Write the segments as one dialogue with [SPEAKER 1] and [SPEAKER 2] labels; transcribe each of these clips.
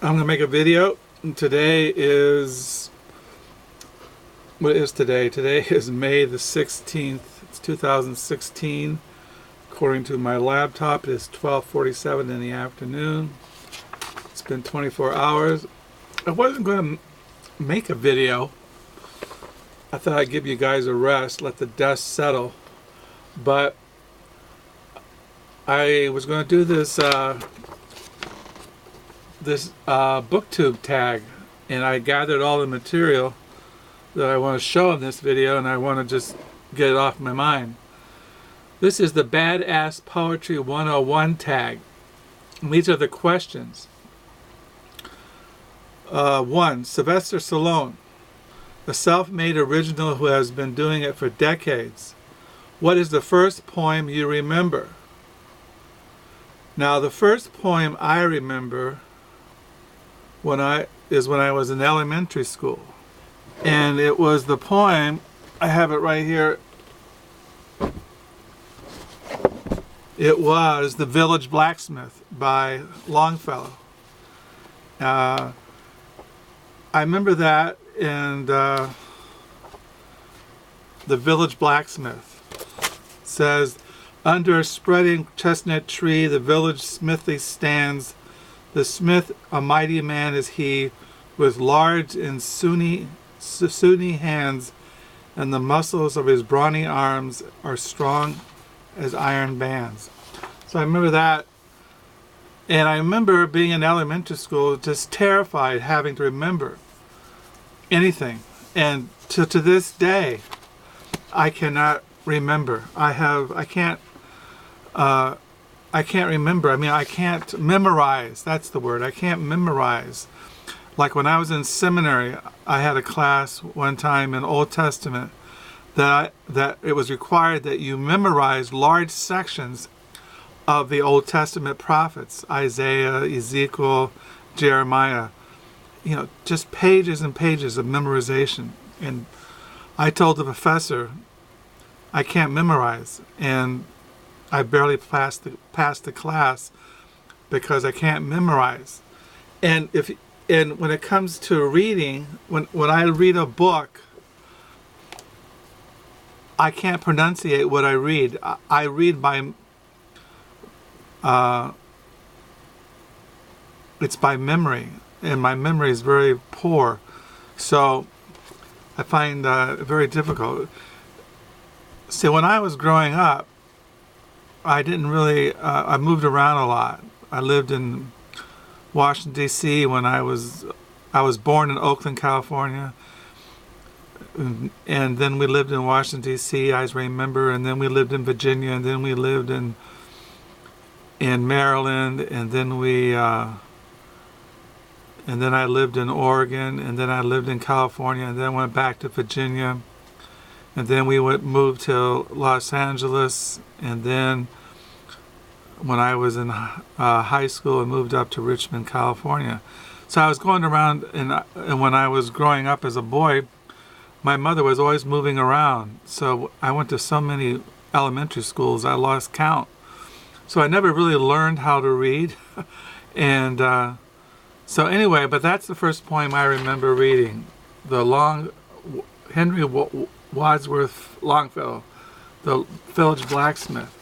[SPEAKER 1] I'm going to make a video. Today is, what is today? Today is May the 16th. It's 2016. According to my laptop, it is 12:47 in the afternoon. It's been 24 hours. I wasn't going to make a video. I thought I'd give you guys a rest, let the dust settle. But I was going to do this booktube tag, and I gathered all the material that I want to show in this video, and I want to just get it off my mind. This is the Badass Poetry 101 tag. And these are the questions. 1. Sylvester Stallone, a self-made original who has been doing it for decades. What is the first poem you remember? Now, the first poem I remember when I was in elementary school, and it was the poem. I have it right here. It was The Village Blacksmith by Longfellow. I remember that, and The Village Blacksmith says, under a spreading chestnut tree, the village smithy stands. The smith, a mighty man is he, with large and sooty hands, and the muscles of his brawny arms are strong as iron bands. So I remember that, and I remember being in elementary school just terrified having to remember anything. And to this day, I cannot remember. I can't remember. I mean, I can't memorize. That's the word. I can't memorize. Like when I was in seminary, I had a class one time in Old Testament that it was required that you memorize large sections of the Old Testament prophets, Isaiah, Ezekiel, Jeremiah. You know, just pages and pages of memorization. And I told the professor, I can't memorize, and I barely passed the class because I can't memorize. And when it comes to reading, when I read a book, I can't pronunciate what I read. I read by it's by memory, and my memory is very poor, so I find it very difficult. See, when I was growing up, I didn't really, I moved around a lot. I lived in Washington, D.C. when I was born in Oakland, California. And then we lived in Washington, D.C., I remember. And then we lived in Virginia. And then we lived in Maryland. And then and then I lived in Oregon. And then I lived in California. And then went back to Virginia. And then we moved to Los Angeles, and then when I was in high school, I moved up to Richmond, California. So I was going around, and when I was growing up as a boy, my mother was always moving around. So I went to so many elementary schools, I lost count. So I never really learned how to read. And so anyway, but that's the first poem I remember reading, Henry Wordsworth Longfellow, The Village Blacksmith.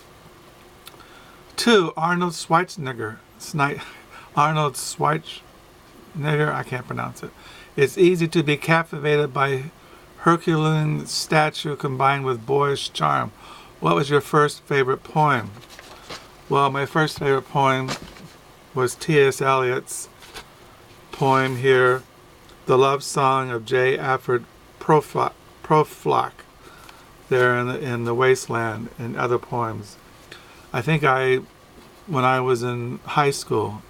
[SPEAKER 1] 2. Arnold Schwarzenegger, I can't pronounce it. It's easy to be captivated by Herculean stature combined with boyish charm. What was your first favorite poem? Well, my first favorite poem was T.S. Eliot's poem here, The Love Song of J. Alfred Prufrock, there in the Wasteland, and other poems. I think when I was in high school,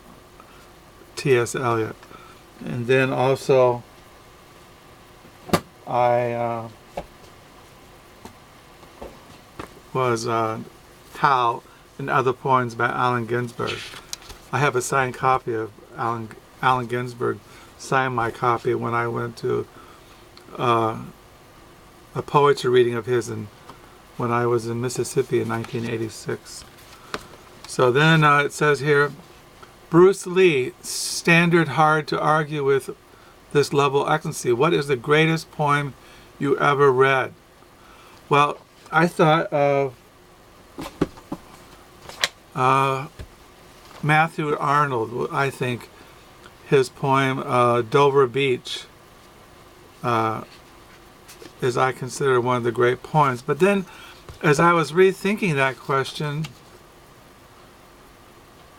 [SPEAKER 1] T.S. Eliot. And then also I was Hal and Other Poems by Allen Ginsberg. I have a signed copy of Allen Ginsberg, signed my copy when I went to a poetry reading of his when I was in Mississippi in 1986. So then it says here, Bruce Lee, standard hard to argue with this level of excellency. What is the greatest poem you ever read? Well, I thought of Matthew Arnold. I think his poem Dover Beach is, I consider, one of the great poems. But then as I was rethinking that question,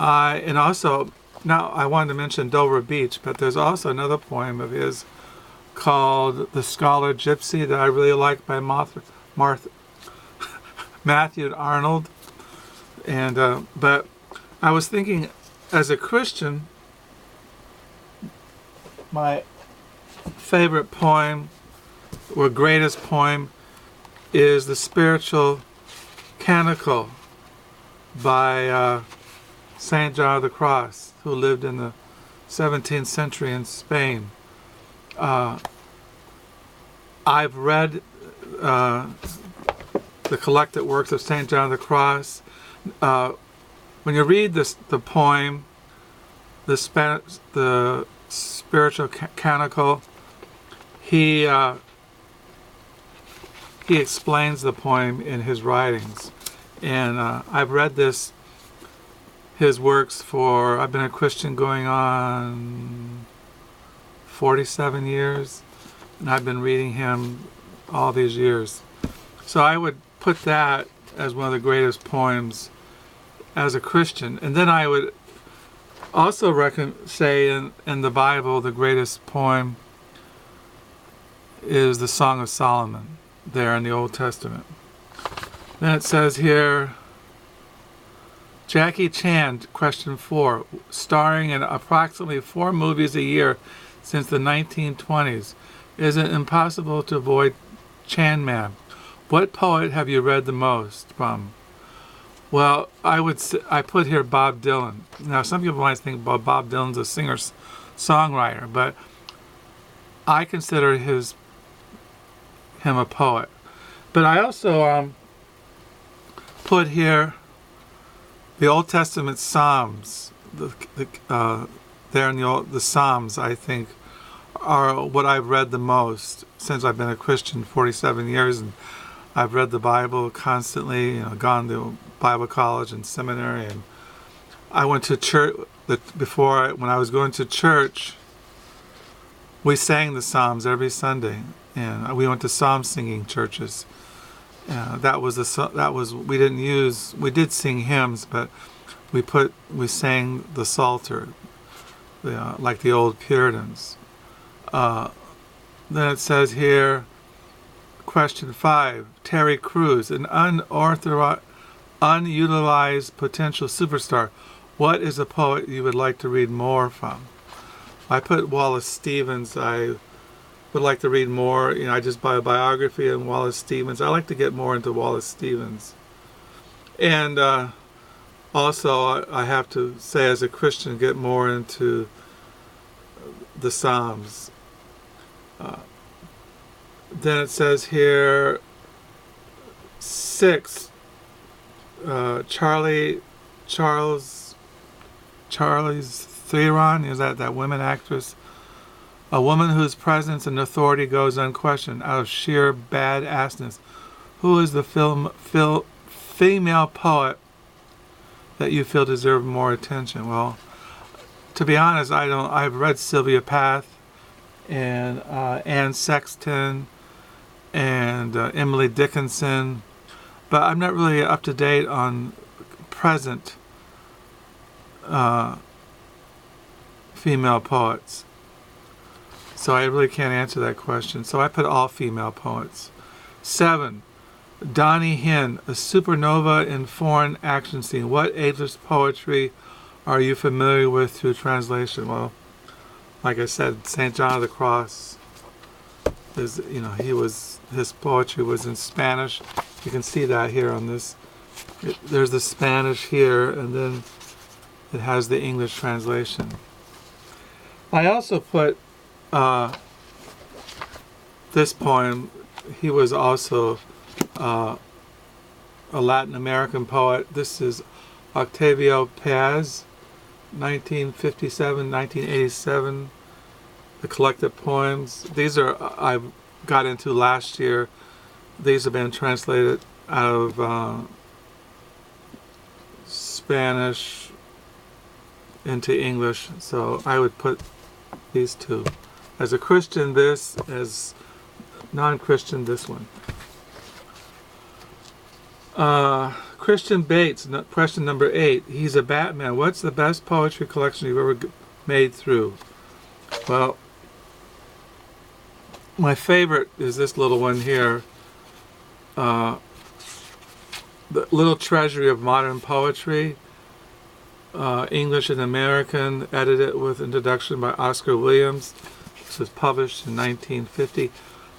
[SPEAKER 1] and also now I wanted to mention Dover Beach, but there's also another poem of his called The Scholar Gypsy that I really like by Matthew Arnold. And but I was thinking, as a Christian, my favorite poem or greatest poem is the Spiritual Canticle by Saint John of the Cross, who lived in the 17th century in Spain. I've read the collected works of Saint John of the Cross. When you read the poem, the Spiritual Canticle, he explains the poem in his writings, and I've read his works for, I've been a Christian going on 47 years, and I've been reading him all these years. So I would put that as one of the greatest poems as a Christian. And then I would also say in the Bible, the greatest poem is the Song of Solomon, there in the Old Testament. Then it says here, Jackie Chan, question 4, starring in approximately 4 movies a year since the 1920s. Is it impossible to avoid Chan Man? What poet have you read the most from? Well, I put here Bob Dylan. Now, some people might think Bob Dylan's a singer-songwriter, but I consider him a poet. But I also put here the Old Testament Psalms. There in the Psalms, I think, are what I've read the most since I've been a Christian 47 years, and I've read the Bible constantly, gone to Bible college and seminary, and I went to church. When I was going to church, we sang the Psalms every Sunday, and we went to psalm singing churches. We did sing hymns, but we sang the Psalter, like the old Puritans. Then it says here, question 5, Terry Crews, an unutilized potential superstar. What is a poet you would like to read more from? I put Wallace Stevens. I would like to read more. I just buy a biography of Wallace Stevens. I like to get more into Wallace Stevens. And also, I have to say, as a Christian, get more into the Psalms. Then it says here, 6, Charlize Theron, is that women actress? A woman whose presence and authority goes unquestioned out of sheer badassness. Who is the female poet that you feel deserve more attention? Well, to be honest, I've read Sylvia Plath and Anne Sexton and Emily Dickinson, but I'm not really up to date on present female poets. So I really can't answer that question. So I put all female poets. 7, Donnie Hinn, a supernova in foreign action scene. What ageless poetry are you familiar with through translation? Well, like I said, St. John of the Cross is, his poetry was in Spanish. You can see that here on this. There's the Spanish here, and then it has the English translation. I also put this poem. He was also a Latin American poet. This is Octavio Paz, 1957, 1987. The collected poems. These are I got into last year. These have been translated out of Spanish into English. So I would put these two. As a Christian, this. As non-Christian, this one. Christian Bates, question number 8. He's a Batman. What's the best poetry collection you've ever made through? Well, my favorite is this little one here. The Little Treasury of Modern Poetry. English and American, edited with introduction by Oscar Williams. This was published in 1950.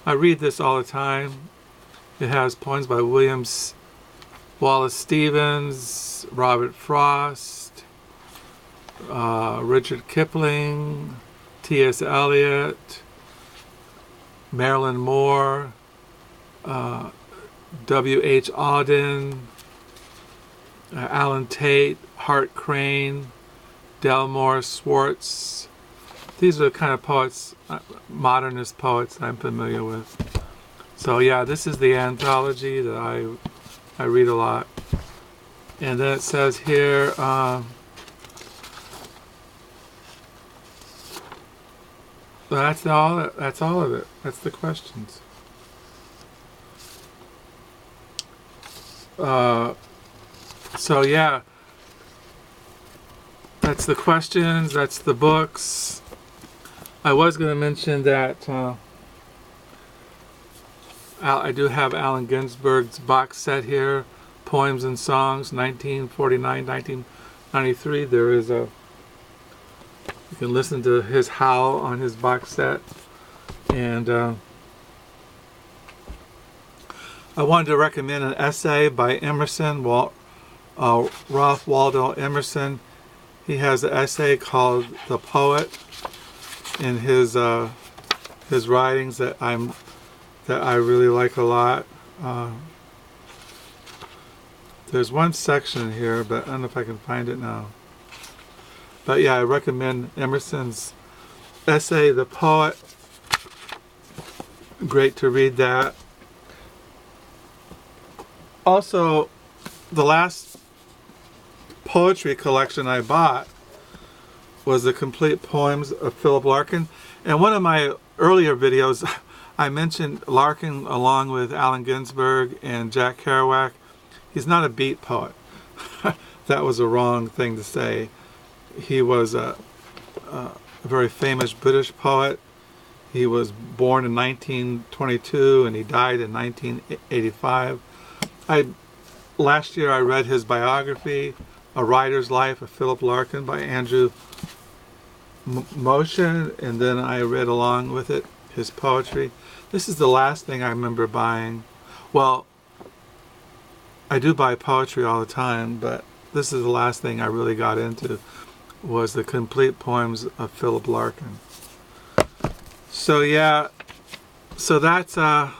[SPEAKER 1] I read this all the time. It has poems by Williams, Wallace Stevens, Robert Frost, Richard Kipling, T.S. Eliot, Marilyn Moore, W.H. Auden, Alan Tate, Hart Crane, Delmore Schwartz. These are the kind of poets, modernist poets I'm familiar with. So yeah, this is the anthology that I read a lot. And then it says here, that's all of it. That's the questions. So yeah, that's the questions, that's the books. I was going to mention that I do have Allen Ginsberg's box set here, Poems and Songs, 1949, 1993. There is you can listen to his howl on his box set. And I wanted to recommend an essay by Emerson, Ralph Waldo Emerson. He has an essay called "The Poet" in his writings that I really like a lot. There's one section here, but I don't know if I can find it now. But yeah, I recommend Emerson's essay, "The Poet." Great to read that. Also, the last poetry collection I bought was the complete poems of Philip Larkin. And one of my earlier videos, I mentioned Larkin along with Allen Ginsberg and Jack Kerouac. He's not a beat poet. That was a wrong thing to say. He was a very famous British poet. He was born in 1922 and he died in 1985. Last year I read his biography, A Writer's Life of Philip Larkin by Andrew Motion, and then I read along with it his poetry. This is the last thing I remember buying. Well, I do buy poetry all the time, but this is the last thing I really got into, was the complete poems of Philip Larkin. So yeah, so that's my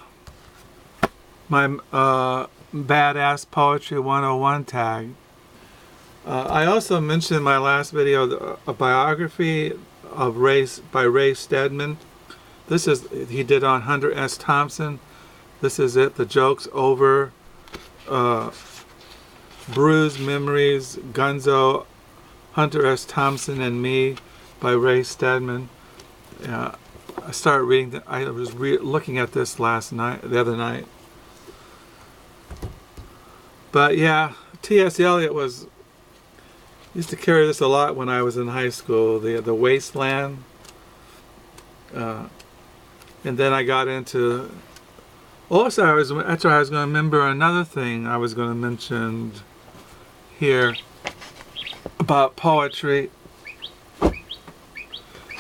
[SPEAKER 1] Badass Poetry 101 tag. I also mentioned in my last video a biography of by Ray Stedman. This is, he did on Hunter S. Thompson. This is it, The Joke's Over. Bruised Memories, Gunzo, Hunter S. Thompson and Me by Ray Stedman. I started reading, I was looking at this the other night. But yeah, T.S. Eliot used to carry this a lot when I was in high school, the Wasteland. And then I got into, also I was going to remember another thing I was going to mention here about poetry.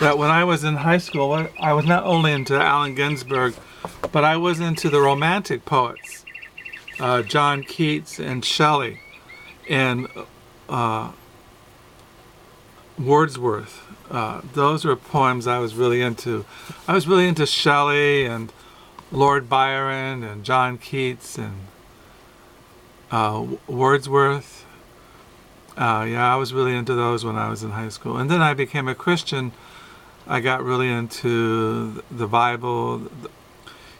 [SPEAKER 1] That when I was in high school, I was not only into Allen Ginsberg, but I was into the Romantic poets. John Keats and Shelley and Wordsworth. Those were poems I was really into. I was really into Shelley and Lord Byron and John Keats and Wordsworth. Yeah, I was really into those when I was in high school. And then I became a Christian. I got really into the Bible.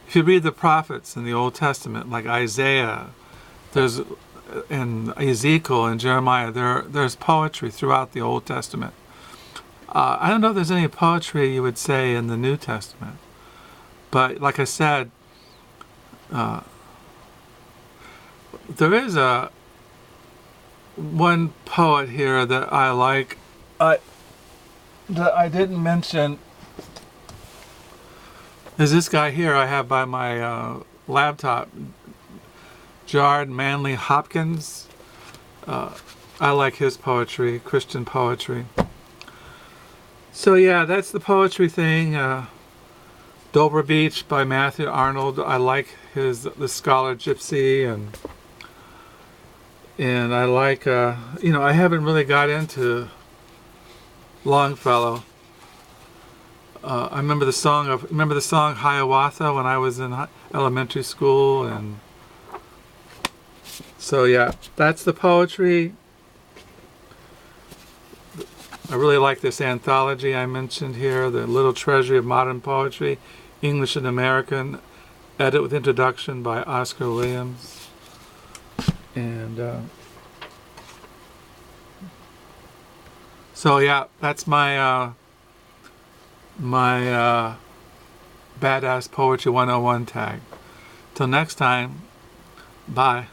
[SPEAKER 1] If you read the prophets in the Old Testament, like Isaiah, there's and Ezekiel and Jeremiah, there's poetry throughout the Old Testament. I don't know if there's any poetry you would say in the New Testament. But like I said, there is one poet here that I like. That I didn't mention is this guy here I have by my laptop, Jard Manley Hopkins. I like his poetry, Christian poetry. So yeah, that's the poetry thing. Dover Beach by Matthew Arnold. I like The Scholar Gypsy, and I like I haven't really got into Longfellow. I remember the song Hiawatha when I was in elementary school, and so yeah, that's the poetry. I really like this anthology I mentioned here, The Little Treasury of Modern Poetry, English and American, edit with introduction by Oscar Williams. And so yeah, that's my Badass Poetry 101 tag. Till next time, bye.